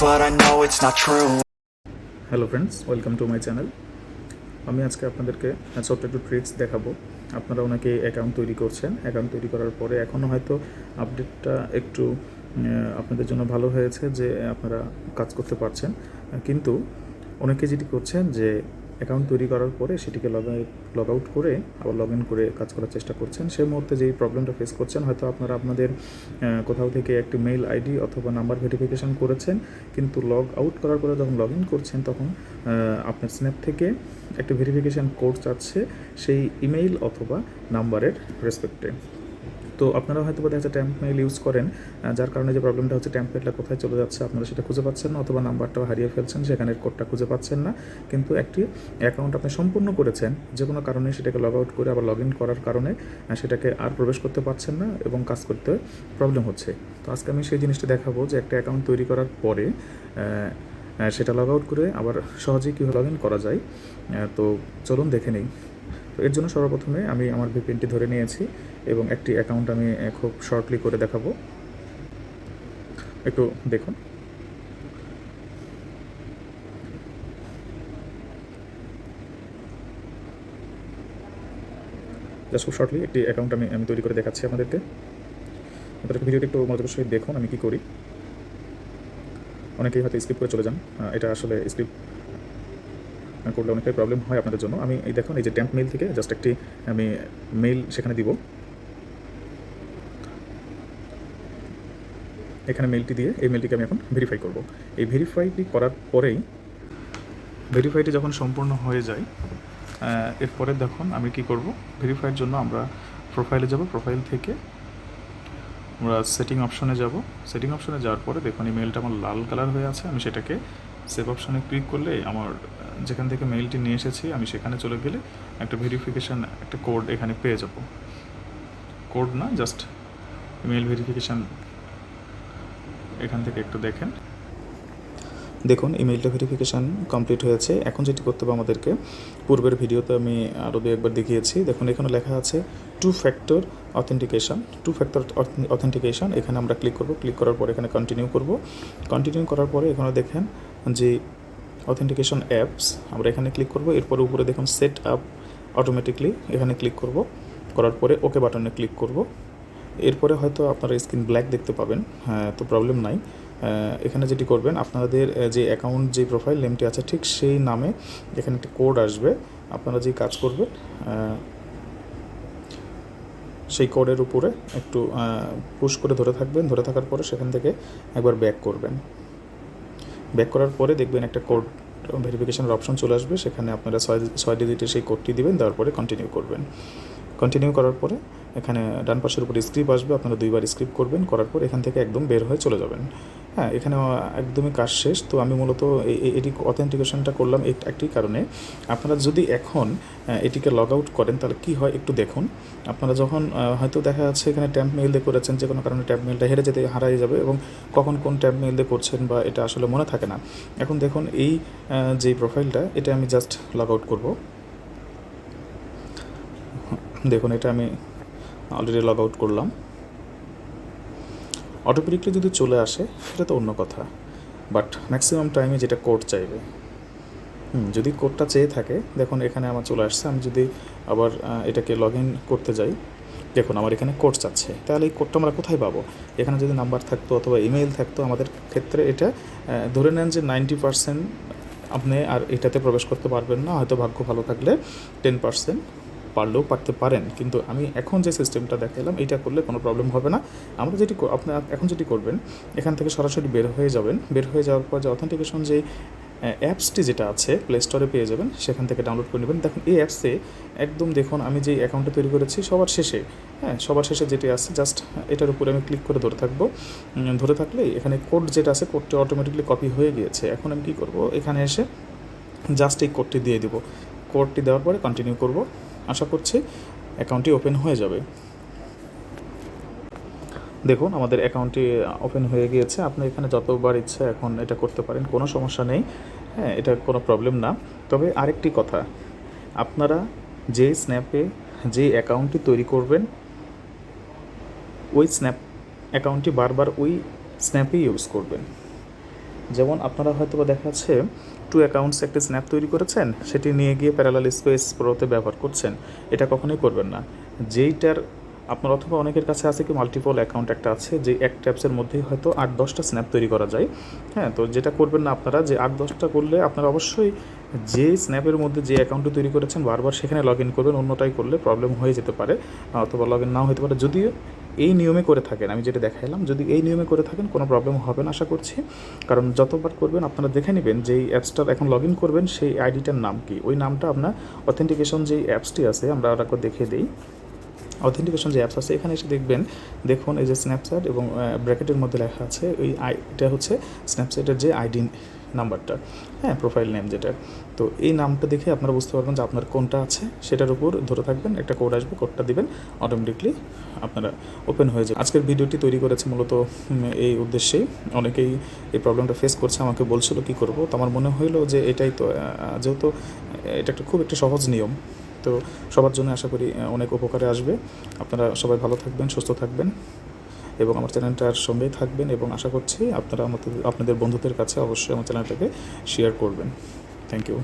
but I know it's not true. Hello friends, welcome to my channel. আমি আজকে আপনাদেরকে ছোট্ট একটু ট্রিক্স দেখাবো। আপনারা অনেকে অ্যাকাউন্ট তৈরি করছেন, অ্যাকাউন্ট তৈরি করার পরে এখনও হয়তো আপডেটটা একটু আপনাদের জন্য ভালো হয়েছে যে আপনারা কাজ করতে পারছেন, কিন্তু অনেকে যেটি করছেন যে অ্যাকাউন্ট তৈরি করার পরে সেটিকে লগ আউট করে আবার লগ ইন করে কাজ করার চেষ্টা করছেন। সেই মুহূর্তে যেই প্রবলেমটা ফেস করছেন, হয়তো আপনারা আপনাদের কোথাও থেকে একটি মেইল আইডি অথবা নাম্বার ভেরিফিকেশান করেছেন, কিন্তু লগ আউট করার পরে যখন লগ ইন করছেন তখন আপনার স্ন্যাপ থেকে একটা ভেরিফিকেশান কোড চাচ্ছে সেই ইমেইল অথবা নাম্বারের রেসপেক্টে। তো আপনারা হয়তো দেখা যাচ্ছে ট্যাম্প মেইল ইউজ করেন, যার কারণে যে প্রবলেমটা হচ্ছে ট্যাম্পলেটটা কোথায় চলে যাচ্ছে আপনারা সেটা খুঁজে পাচ্ছেন না, অথবা নাম্বারটাও হারিয়ে ফেলছেন, সেখানের কোডটা খুঁজে পাচ্ছেন না। কিন্তু একটি অ্যাকাউন্ট আপনি সম্পূর্ণ করেছেন, যে কোনো কারণে সেটাকে লগ আউট করে আবার লগ ইন করার কারণে সেটাকে আর প্রবেশ করতে পারছেন না এবং কাজ করতে প্রবলেম হচ্ছে। তো আজকে আমি সেই জিনিসটা দেখাবো যে একটা অ্যাকাউন্ট তৈরি করার পরে সেটা লগ আউট করে আবার সহজেই কীভাবে লগ ইন করা যায়। তো চলুন দেখে নেই। তো এর জন্য সর্বপ্রথমে আমি আমার ভিপিএনটি ধরে নিয়েছি এবং একটি অ্যাকাউন্ট আমি খুব শর্টলি করে দেখাবো, একটু দেখুন। জাস্ট খুব শর্টলি একটি অ্যাকাউন্ট আমি তৈরি করে দেখাচ্ছি আপনাদেরকে ভিডিওটি একটু মনোযোগের সহিত দেখুন আমি কী করি। অনেকেই হয়তো স্কিপ করে চলে যান, এটা আসলে স্কিপ করলে অনেকটাই প্রবলেম হয় আপনাদের জন্য। আমি এই দেখুন, এই যে ট্যাম্প মেইল থেকে জাস্ট একটি আমি মেইল সেখানে দিব, এখানে মেইলটি দিয়ে এই মেইলটিকে আমি এখন ভেরিফাই করব। এই ভেরিফাইটি করার পরেই ভেরিফাইটি যখন সম্পূর্ণ হয়ে যায়, এরপরে দেখুন আমি কি করব। ভেরিফাইয়ের জন্য আমরা প্রোফাইলে যাব, প্রোফাইল থেকে আমরা সেটিং অপশনে যাব। সেটিং অপশনে যাওয়ার পরে দেখুন এই মেইলটা আমার লাল কালার হয়ে আছে, আমি সেটাকে সেভ অপশনে ক্লিক করলে আমার যেখান থেকে মেইলটি নিয়ে এসেছি আমি সেখানে চলে গেলে একটা ভেরিফিকেশান একটা কোড এখানে পেয়ে যাব। কোড না, জাস্ট মেইল ভেরিফিকেশান এখান থেকে একটু দেখুন ইমেইলটা ভেরিফিকেশান কমপ্লিট হয়েছে। এখন যেটি করতে হবে আমাদেরকে, পূর্বের ভিডিওতে আমি আরও একবার দেখিয়েছি। দেখুন এখানে লেখা আছে টু ফ্যাক্টর অথেন্টিকেশান। এখানে আমরা ক্লিক করব, ক্লিক করার পরে এখানে কন্টিনিউ করব। কন্টিনিউ করার পরে এখানে দেখেন যে অথেন্টিকেশন অ্যাপস, আমরা এখানে ক্লিক করব। এরপরে উপরে দেখুন সেট আপ অটোমেটিকলি, এখানে ক্লিক করব। করার পরে ওকে বাটনে ক্লিক করব। এরপরে হয়তো আপনারা স্ক্রিন ব্ল্যাক দেখতে পাবেন, হ্যাঁ, তো প্রবলেম নাই। এখানে যেটি করবেন, আপনাদের যে অ্যাকাউন্ট যে প্রোফাইল নেমটি আছে ঠিক সেই নামে এখানে একটি কোড আসবে। আপনারা যে কাজ করবেন সেই কোডের উপরে একটু পুশ করে ধরে থাকবেন, ধরে থাকার পরে সেখান থেকে একবার ব্যাক করবেন। ব্যাক করার পরে দেখবেন একটা কোড ভেরিফিকেশনের অপশন চলে আসবে, সেখানে আপনারা 6 ডিজিটের সেই কোডটি দিবেন, দেওয়ার পরে কন্টিনিউ করবেন। কন্টিনিউ করার পরে এখানে ডান পাশের উপরে স্ক্রিপ্ট আসবে, আপনারা 2বার স্ক্রিপ্ট করবেন, করার পর এখান থেকে একদম বের হয়ে চলে যাবেন। হ্যাঁ, এখানে একদমই কাজ শেষ। তো আমি মূলত এটি অথেন্টিকেশনটা করলাম একটি কারণে, আপনারা যদি এখন এটিকে লগ আউট করেন তাহলে কি হয় একটু দেখুন। আপনারা যখন হয়তো দেখা যাচ্ছে এখানে ট্যাম্প মেইল দিয়ে করেছেন, যে কোনো কারণে ট্যাম্প মেইলটা হারিয়ে যাবে এবং কখন কোন ট্যাম্প মেইল দিয়ে করছেন বা এটা আসলে মনে থাকে না। এখন দেখুন এই যে প্রোফাইলটা, এটা আমি জাস্ট লগ আউট করব। দেখুন এটা আমি অলরেডি লগ আউট করলাম। অটোমেটিকলি যদি চলে আসে সেটা তো অন্য কথা, বাট ম্যাক্সিমাম টাইমে যেটা কোড চাইবে, যদি কোডটা চেয়ে থাকে, দেখুন এখানে আমার চলে আসছে। আমি যদি আবার এটাকে লগ ইন করতে যাই, দেখুন আমার এখানে কোড চাচ্ছে। তাহলে এই কোডটা আমরা কোথায় পাবো? এখানে যদি নাম্বার থাকতো অথবা ইমেইল থাকতো, আমাদের ক্ষেত্রে এটা ধরে নেন যে 90% আপনি আর এটাতে প্রবেশ করতে পারবেন না, হয়তো ভাগ্য ভালো থাকলে 10% পারলেও পারতে পারেন। কিন্তু আমি এখন যে সিস্টেমটা দেখালাম এইটা করলে কোনো প্রবলেম হবে না। আমরা আপনি এখন যেটি করবেন, এখান থেকে সরাসরি বের হয়ে যাবেন। বের হয়ে যাওয়ার পর যে অথেন্টিকেশন যে অ্যাপসটি যেটা আছে প্লে স্টোরে পেয়ে যাবেন, সেখান থেকে ডাউনলোড করে নেবেন। দেখুন এই অ্যাপসে একদম দেখুন আমি যে অ্যাকাউন্টটা তৈরি করেছি সবার শেষে যেটি আছে, জাস্ট এটার উপরে আমি ক্লিক করে ধরে থাকবো। ধরে থাকলে এখানে কোড যেটা আছে, কোডটি অটোমেটিকলি কপি হয়ে গিয়েছে। এখন আমি কী করব, এখানে এসে জাস্ট এই কোডটি দিয়ে দেবো। কোডটি দেওয়ার পরে কন্টিনিউ করব। আশা করছি অ্যাকাউন্টটি ওপেন হয়ে যাবে। দেখুন আমাদের অ্যাকাউন্টটি ওপেন হয়ে গিয়েছে। আপনি এখানে যতবার ইচ্ছা এখন এটা করতে পারেন, কোনো সমস্যা নেই। হ্যাঁ, এটা কোনো প্রবলেম না। তবে আরেকটি কথা, আপনারা যে স্ন্যাপে যে অ্যাকাউন্টটি তৈরি করবেন, ওই স্ন্যাপ অ্যাকাউন্টটি বারবার ওই স্ন্যাপেই ইউজ করবেন। যেমন আপনারা হয়তো বা দেখা যাচ্ছে টু অ্যাকাউন্টস একটা স্ন্যাপ তৈরি করেছেন, সেটি নিয়ে গিয়ে প্যারালাল স্পেস প্রোতে ব্যবহার করছেন। এটা কখনোই করবেন না। যেইটার আপনার অথবা অনেকের কাছে আছে কি মাল্টিপল অ্যাকাউন্ট একটা আছে, যে এক ট্যাপসের মধ্যেই হয়তো 8-10টা স্ন্যাপ তৈরি করা যায়। হ্যাঁ, তো যেটা করবেন না আপনারা, যে 8-10টা করলে আপনারা অবশ্যই যে স্ন্যাপের মধ্যে যে অ্যাকাউন্টটি তৈরি করেছেন বারবার সেখানে লগ ইন করবেন, অন্যটাই করলে প্রবলেম হয়ে যেতে পারে, অথবা লগ ইন নাও হতে পারে। যদিও এই নিয়মে করে থাকেন, আমি যেটা দেখাইলাম, যদি এই নিয়মে করে থাকেন কোনো প্রবলেম হবে না আশা করছি। কারণ যতবার করবেন আপনারা দেখে নেবেন যে এই অ্যাপসটার এখন লগ ইন করবেন সেই আইডিটার নাম কি, ওই নামটা আপনার অথেন্টিকেশন যেই অ্যাপসটি আছে, আমরা ওটাকে দেখিয়ে দিই। অথেন্টিকেশন যে অ্যাপস আছে এখানে এসে দেখবেন, দেখুন এই যে স্ন্যাপচ্যাট এবং ব্র্যাকেটের মধ্যে লেখা আছে ওই এটা হচ্ছে স্ন্যাপচ্যাটের যে আইডি নাম্বারটা, হ্যাঁ, প্রোফাইল নেম যেটা। তো এই নামটা দেখে আপনারা বুঝতে পারবেন যে আপনার কোনটা আছে, সেটার উপর ধরে থাকবেন, একটা কোড আসবে, কোডটা দিবেন, অটোমেটিকলি আপনারা ওপেন হয়ে যাবে। আজকের ভিডিওটি তৈরি করেছে মূলত এই উদ্দেশ্যেই। অনেকেই এই প্রবলেমটা ফেস করছে, আমাকে বলছিল কী করব, তো আমার মনে হইলো যে এটাই তো, যেহেতু এটা একটা খুব একটা সহজ নিয়ম, তো সবার জন্য আশা করি অনেক উপকারে আসবে। আপনারা সবাই ভালো থাকবেন, সুস্থ থাকবেন এবং আমার চ্যানেলটার সঙ্গেই থাকবেন, এবং আশা করছি আপনারা আপনাদের বন্ধুদের কাছে অবশ্যই আমার চ্যানেলটাকে শেয়ার করবেন। Thank you.